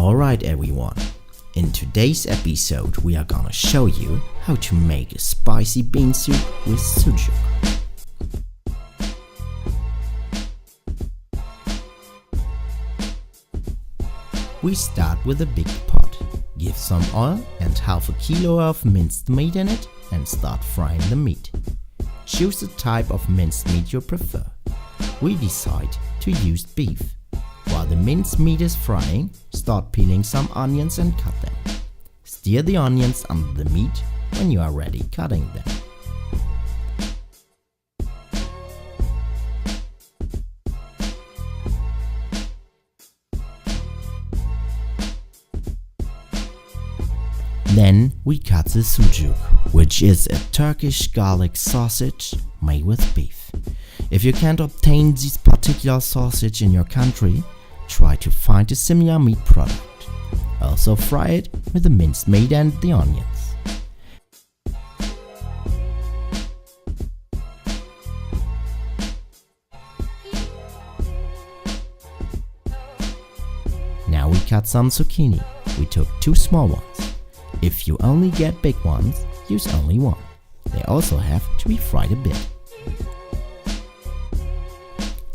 Alright everyone, in today's episode we are gonna show you how to make a spicy bean soup with sucuk. We start with a big pot, give some oil and half a kilo of minced meat in it and start frying the meat. Choose the type of minced meat you prefer. We decide to use beef. While the minced meat is frying, start peeling some onions and cut them. Stir the onions under the meat when you are ready cutting them. Then we cut the sucuk, which is a Turkish garlic sausage made with beef. If you can't obtain this particular sausage in your country, try to find a similar meat product. Also fry it with the minced meat and the onions. Now we cut some zucchini. We took 2 small ones. If you only get big ones, use only one. They also have to be fried a bit.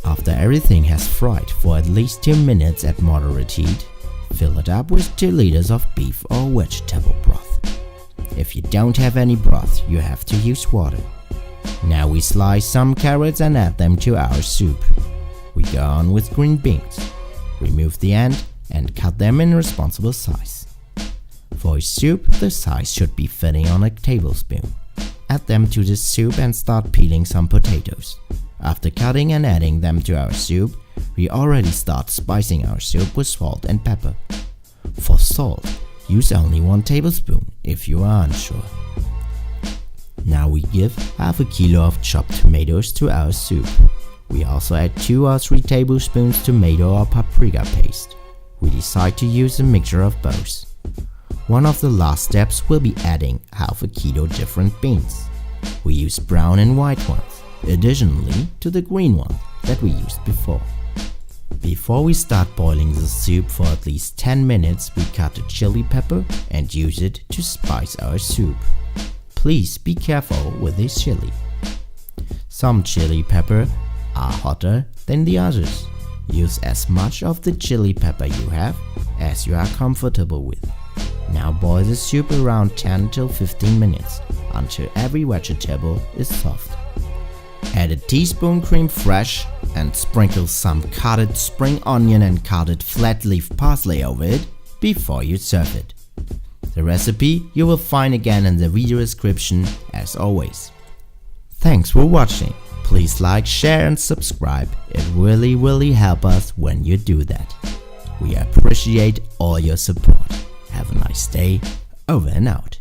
After everything has fried for at least 2 minutes at moderate heat, fill it up with 2 liters of beef or vegetable broth. If you don't have any broth, you have to use water. Now we slice some carrots and add them to our soup. We go on with green beans. Remove the end and cut them in responsible size. For a soup, the size should be fitting on a tablespoon. Add them to the soup and start peeling some potatoes. After cutting and adding them to our soup, we already start spicing our soup with salt and pepper. For salt, use only 1 tablespoon if you are unsure. Now we give half a kilo of chopped tomatoes to our soup. We also add 2 or 3 tablespoons tomato or paprika-paste. We decide to use a mixture of both. One of the last steps will be adding half a kilo different beans. We use brown and white ones, additionally to the green one that we used before. Before we start boiling the soup for at least 10 minutes, we cut a chili pepper and use it to spice our soup. Please be careful with this chili. Some chili pepper are hotter than the others. Use as much of the chili pepper you have as you are comfortable with. Now boil the soup around 10 till 15 minutes until every vegetable is soft. Add a teaspoon creme fraiche and sprinkle some cutted spring onion and cutted flat leaf parsley over it before you serve it. The recipe you will find again in the video description as always. Thanks for watching. Please like, share and subscribe. It really helps us when you do that. We appreciate all your support. Have a nice day. Over and out.